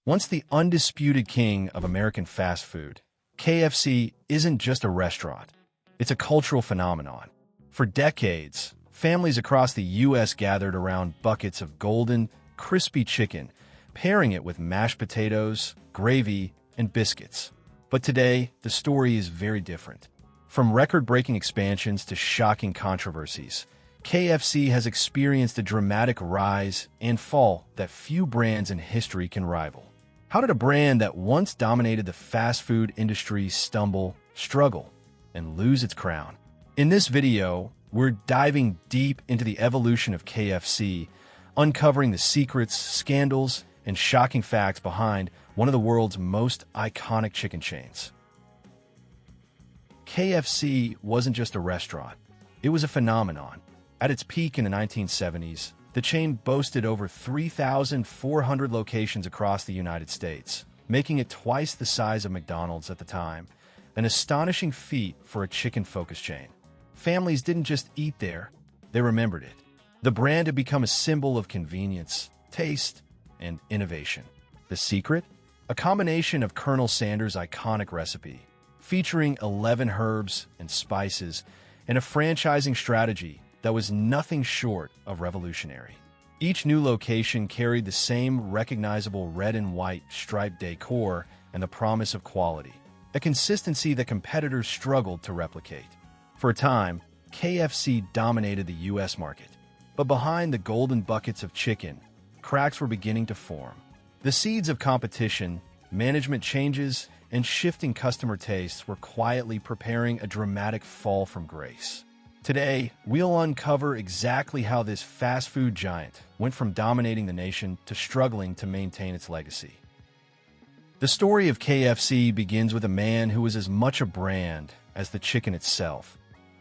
Once the undisputed king of American fast food, KFC isn't just a restaurant. It's a cultural phenomenon. For decades, families across the U.S. gathered around buckets of golden, crispy chicken, pairing it with mashed potatoes, gravy, and biscuits. But today, the story is very different. From record-breaking expansions to shocking controversies, KFC has experienced a dramatic rise and fall that few brands in history can rival. How did a brand that once dominated the fast food industry stumble, struggle, and lose its crown? In this video, we're diving deep into the evolution of KFC, uncovering the secrets, scandals, and shocking facts behind one of the world's most iconic chicken chains. KFC wasn't just a restaurant. It was a phenomenon. At its peak in the 1970s, the chain boasted over 3,400 locations across the United States, making it twice the size of McDonald's at the time, an astonishing feat for a chicken-focused chain. Families didn't just eat there, they remembered it. The brand had become a symbol of convenience, taste, and innovation. The secret? A combination of Colonel Sanders' iconic recipe, featuring 11 herbs and spices, and a franchising strategy that was nothing short of revolutionary. Each new location carried the same recognizable red and white striped decor and the promise of quality, a consistency that competitors struggled to replicate. For a time, KFC dominated the U.S. market, but behind the golden buckets of chicken, cracks were beginning to form. The seeds of competition, management changes, and shifting customer tastes were quietly preparing a dramatic fall from grace. Today, we'll uncover exactly how this fast food giant went from dominating the nation to struggling to maintain its legacy. The story of KFC begins with a man who was as much a brand as the chicken itself,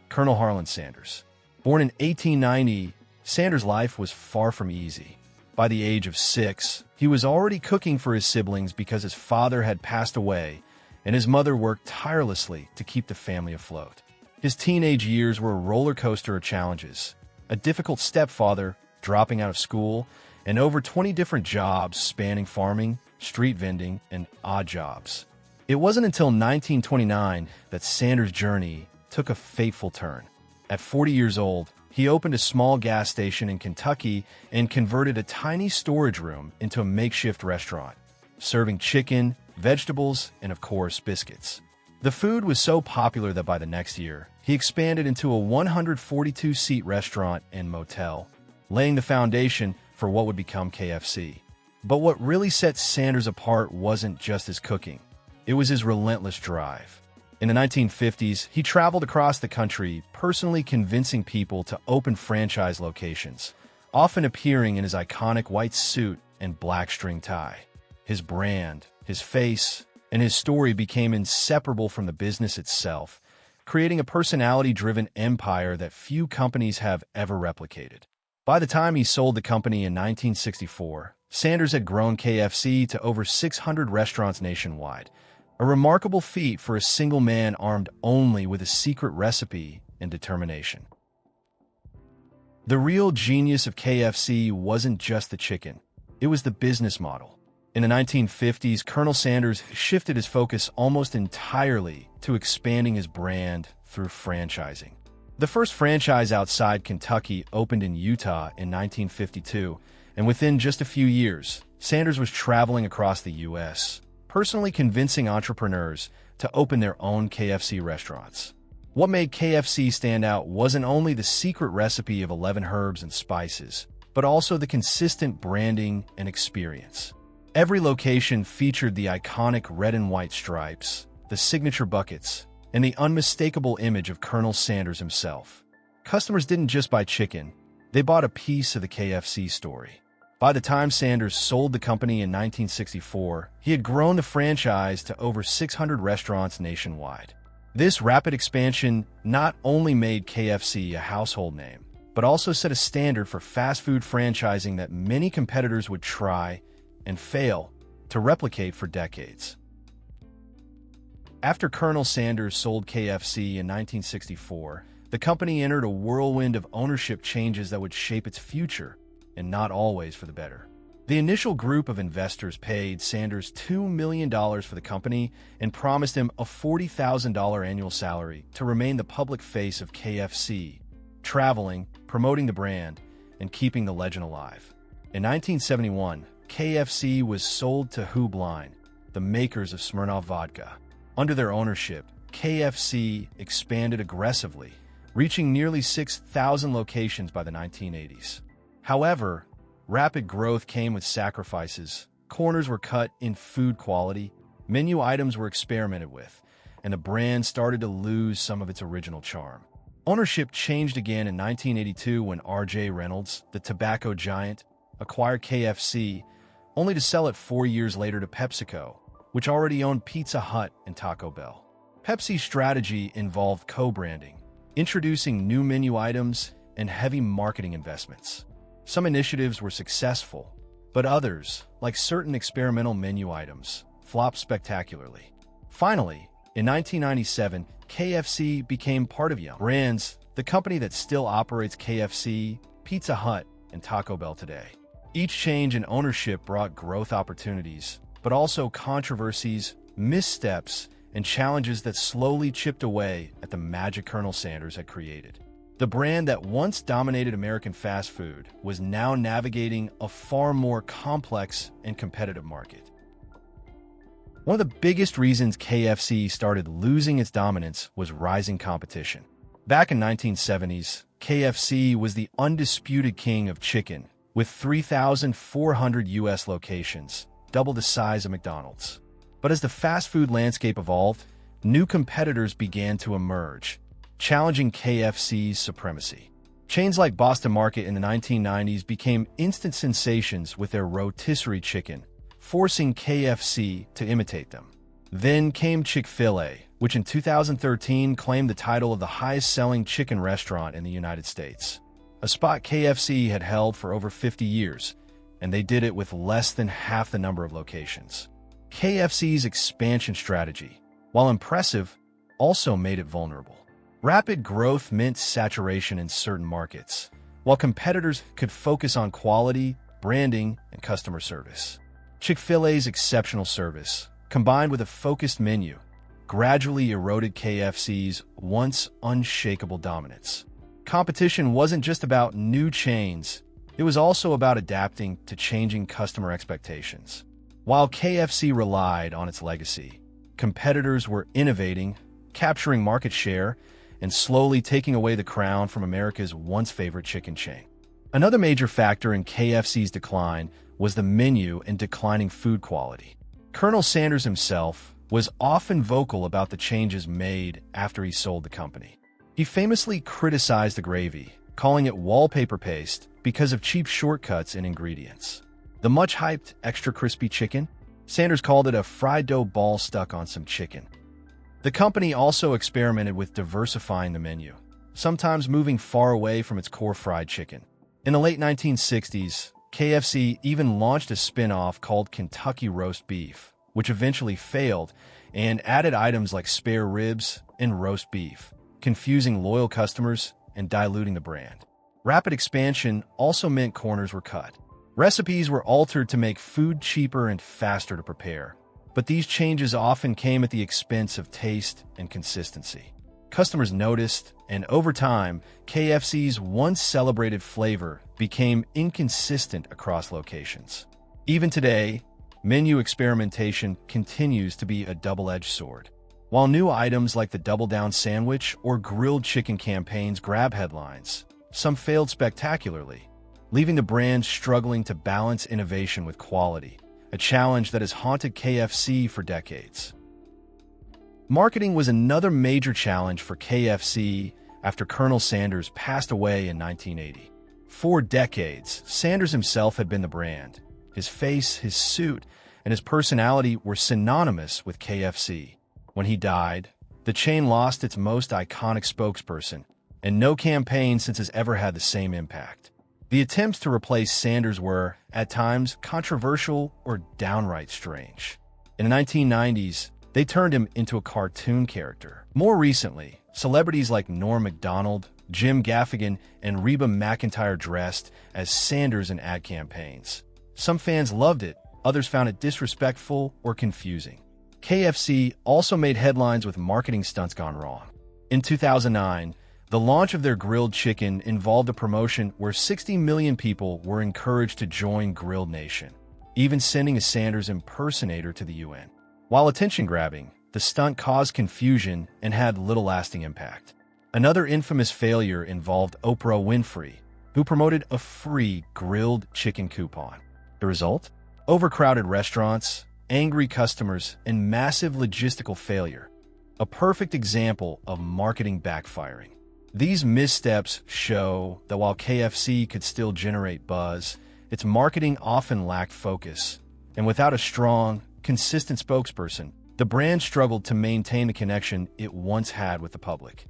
Colonel Harlan Sanders. Born in 1890, Sanders' life was far from easy. By the age of 6, he was already cooking for his siblings because his father had passed away, and his mother worked tirelessly to keep the family afloat. His teenage years were a roller coaster of challenges, a difficult stepfather, dropping out of school, and over 20 different jobs spanning farming, street vending, and odd jobs. It wasn't until 1929 that Sanders' journey took a fateful turn. At 40 years old, he opened a small gas station in Kentucky and converted a tiny storage room into a makeshift restaurant, serving chicken, vegetables, and of course, biscuits. The food was so popular that by the next year, he expanded into a 142-seat restaurant and motel, laying the foundation for what would become KFC. But what really set Sanders apart wasn't just his cooking. It was his relentless drive. In the 1950s, he traveled across the country, personally convincing people to open franchise locations, often appearing in his iconic white suit and black string tie. His brand, his face, and his story became inseparable from the business itself, creating a personality-driven empire that few companies have ever replicated. By the time he sold the company in 1964, Sanders had grown KFC to over 600 restaurants nationwide, a remarkable feat for a single man armed only with a secret recipe and determination. The real genius of KFC wasn't just the chicken, it was the business model. In the 1950s, Colonel Sanders shifted his focus almost entirely to expanding his brand through franchising. The first franchise outside Kentucky opened in Utah in 1952, and within just a few years, Sanders was traveling across the U.S., personally convincing entrepreneurs to open their own KFC restaurants. What made KFC stand out wasn't only the secret recipe of 11 herbs and spices, but also the consistent branding and experience. Every location featured the iconic red and white stripes, the signature buckets, and the unmistakable image of Colonel Sanders himself. Customers didn't just buy chicken, they bought a piece of the KFC story. By the time Sanders sold the company in 1964, he had grown the franchise to over 600 restaurants nationwide. This rapid expansion not only made KFC a household name, but also set a standard for fast food franchising that many competitors would try and fail to replicate for decades. After Colonel Sanders sold KFC in 1964, the company entered a whirlwind of ownership changes that would shape its future, and not always for the better. The initial group of investors paid Sanders $2 million for the company and promised him a $40,000 annual salary to remain the public face of KFC, traveling, promoting the brand, and keeping the legend alive. In 1971, KFC was sold to Hub Line, the makers of Smirnoff vodka. Under their ownership, KFC expanded aggressively, reaching nearly 6,000 locations by the 1980s. However, rapid growth came with sacrifices. Corners were cut in food quality, menu items were experimented with, and the brand started to lose some of its original charm. Ownership changed again in 1982 when R.J. Reynolds, the tobacco giant, acquired KFC, only to sell it 4 years later to PepsiCo, which already owned Pizza Hut and Taco Bell. Pepsi's strategy involved co-branding, introducing new menu items, and heavy marketing investments. Some initiatives were successful, but others, like certain experimental menu items, flopped spectacularly. Finally, in 1997, KFC became part of Yum! Brands, the company that still operates KFC, Pizza Hut, and Taco Bell today. Each change in ownership brought growth opportunities, but also controversies, missteps, and challenges that slowly chipped away at the magic Colonel Sanders had created. The brand that once dominated American fast food was now navigating a far more complex and competitive market. One of the biggest reasons KFC started losing its dominance was rising competition. Back in the 1970s, KFC was the undisputed king of chicken, with 3,400 U.S. locations, double the size of McDonald's. But as the fast food landscape evolved, new competitors began to emerge, challenging KFC's supremacy. Chains like Boston Market in the 1990s became instant sensations with their rotisserie chicken, forcing KFC to imitate them. Then came Chick-fil-A, which in 2013 claimed the title of the highest-selling chicken restaurant in the United States, a spot KFC had held for over 50 years, and they did it with less than half the number of locations. KFC's expansion strategy, while impressive, also made it vulnerable. Rapid growth meant saturation in certain markets, while competitors could focus on quality, branding, and customer service. Chick-fil-A's exceptional service, combined with a focused menu, gradually eroded KFC's once unshakable dominance. Competition wasn't just about new chains, it was also about adapting to changing customer expectations. While KFC relied on its legacy, competitors were innovating, capturing market share, and slowly taking away the crown from America's once-favorite chicken chain. Another major factor in KFC's decline was the menu and declining food quality. Colonel Sanders himself was often vocal about the changes made after he sold the company. He famously criticized the gravy, calling it wallpaper paste because of cheap shortcuts in ingredients. The much-hyped extra crispy chicken? Sanders called it a fried dough ball stuck on some chicken. The company also experimented with diversifying the menu, sometimes moving far away from its core fried chicken. In the late 1960s, KFC even launched a spin-off called Kentucky Roast Beef, which eventually failed, and added items like spare ribs and roast beef, confusing loyal customers and diluting the brand. Rapid expansion also meant corners were cut. Recipes were altered to make food cheaper and faster to prepare, but these changes often came at the expense of taste and consistency. Customers noticed, and over time, KFC's once celebrated flavor became inconsistent across locations. Even today, menu experimentation continues to be a double-edged sword. While new items like the Double Down Sandwich or grilled chicken campaigns grab headlines, some failed spectacularly, leaving the brand struggling to balance innovation with quality, a challenge that has haunted KFC for decades. Marketing was another major challenge for KFC after Colonel Sanders passed away in 1980. For decades, Sanders himself had been the brand. His face, his suit, and his personality were synonymous with KFC. When he died, the chain lost its most iconic spokesperson, and no campaign since has ever had the same impact. The attempts to replace Sanders were, at times, controversial or downright strange. In the 1990s, they turned him into a cartoon character. More recently, celebrities like Norm Macdonald, Jim Gaffigan, and Reba McEntire dressed as Sanders in ad campaigns. Some fans loved it, others found it disrespectful or confusing. KFC also made headlines with marketing stunts gone wrong. In 2009, the launch of their grilled chicken involved a promotion where 60 million people were encouraged to join Grilled Nation, even sending a Sanders impersonator to the UN. While attention-grabbing, the stunt caused confusion and had little lasting impact. Another infamous failure involved Oprah Winfrey, who promoted a free grilled chicken coupon. The result? Overcrowded restaurants, angry customers, and massive logistical failure. A perfect example of marketing backfiring. These missteps show that while KFC could still generate buzz, its marketing often lacked focus, and without a strong, consistent spokesperson, the brand struggled to maintain the connection it once had with the public.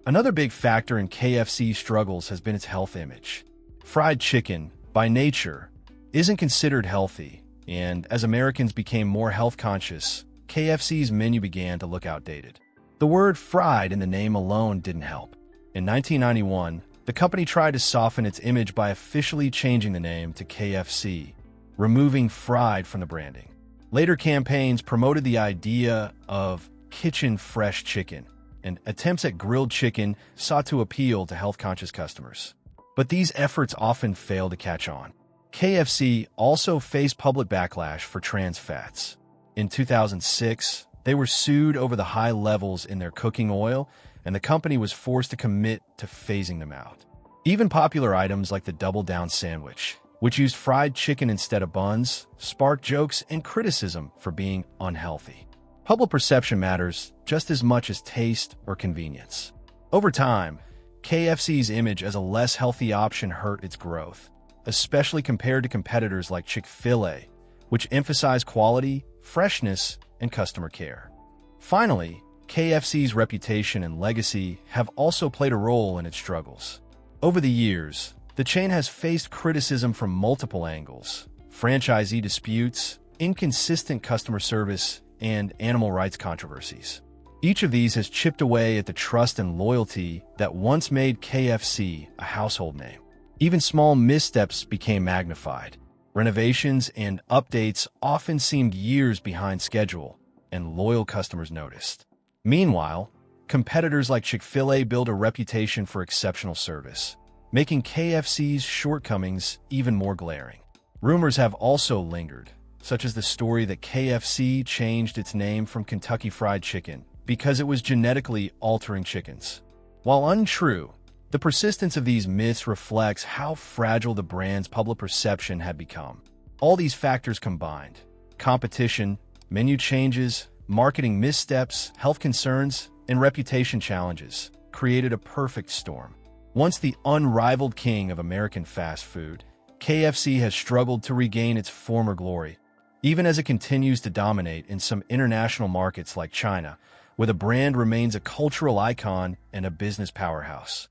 Another big factor in KFC's struggles has been its health image. Fried chicken, by nature, isn't considered healthy, and as Americans became more health-conscious, KFC's menu began to look outdated. The word fried in the name alone didn't help. In 1991, the company tried to soften its image by officially changing the name to KFC, removing fried from the branding. Later campaigns promoted the idea of kitchen-fresh chicken, and attempts at grilled chicken sought to appeal to health-conscious customers. But these efforts often failed to catch on. KFC also faced public backlash for trans fats. In 2006, they were sued over the high levels in their cooking oil, and the company was forced to commit to phasing them out. Even popular items like the Double Down sandwich, which used fried chicken instead of buns, sparked jokes and criticism for being unhealthy. Public perception matters just as much as taste or convenience. Over time, KFC's image as a less healthy option hurt its growth, especially compared to competitors like Chick-fil-A, which emphasize quality, freshness, and customer care. Finally, KFC's reputation and legacy have also played a role in its struggles. Over the years, the chain has faced criticism from multiple angles: franchisee disputes, inconsistent customer service, and animal rights controversies. Each of these has chipped away at the trust and loyalty that once made KFC a household name. Even small missteps became magnified. Renovations and updates often seemed years behind schedule, and loyal customers noticed. Meanwhile, competitors like Chick-fil-A built a reputation for exceptional service, making KFC's shortcomings even more glaring. Rumors have also lingered, such as the story that KFC changed its name from Kentucky Fried Chicken because it was genetically altering chickens. While untrue, the persistence of these myths reflects how fragile the brand's public perception had become. All these factors combined, competition, menu changes, marketing missteps, health concerns, and reputation challenges, created a perfect storm. Once the unrivaled king of American fast food, KFC has struggled to regain its former glory, even as it continues to dominate in some international markets like China, where the brand remains a cultural icon and a business powerhouse.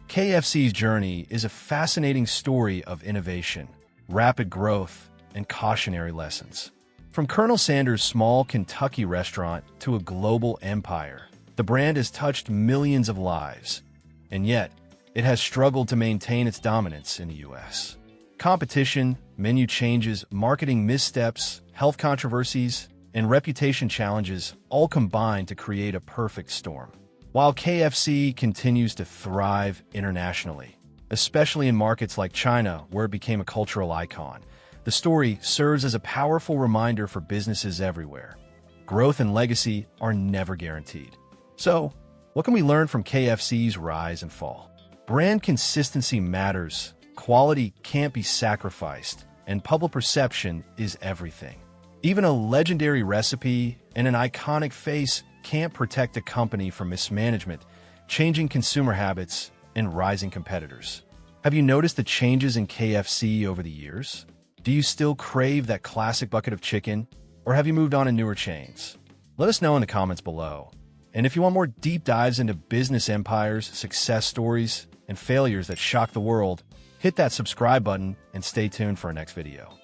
KFC's journey is a fascinating story of innovation, rapid growth, and cautionary lessons. From Colonel Sanders' small Kentucky restaurant to a global empire, the brand has touched millions of lives, and yet it has struggled to maintain its dominance in the U.S. Competition, menu changes, marketing missteps, health controversies, and reputation challenges all combine to create a perfect storm. While KFC continues to thrive internationally, especially in markets like China, where it became a cultural icon, the story serves as a powerful reminder for businesses everywhere. Growth and legacy are never guaranteed. So, what can we learn from KFC's rise and fall? Brand consistency matters, quality can't be sacrificed, and public perception is everything. Even a legendary recipe and an iconic face can't protect a company from mismanagement, changing consumer habits, and rising competitors. Have you noticed the changes in KFC over the years? Do you still crave that classic bucket of chicken, or have you moved on to newer chains? Let us know in the comments below. And if you want more deep dives into business empires, success stories, and failures that shock the world, hit that subscribe button and stay tuned for our next video.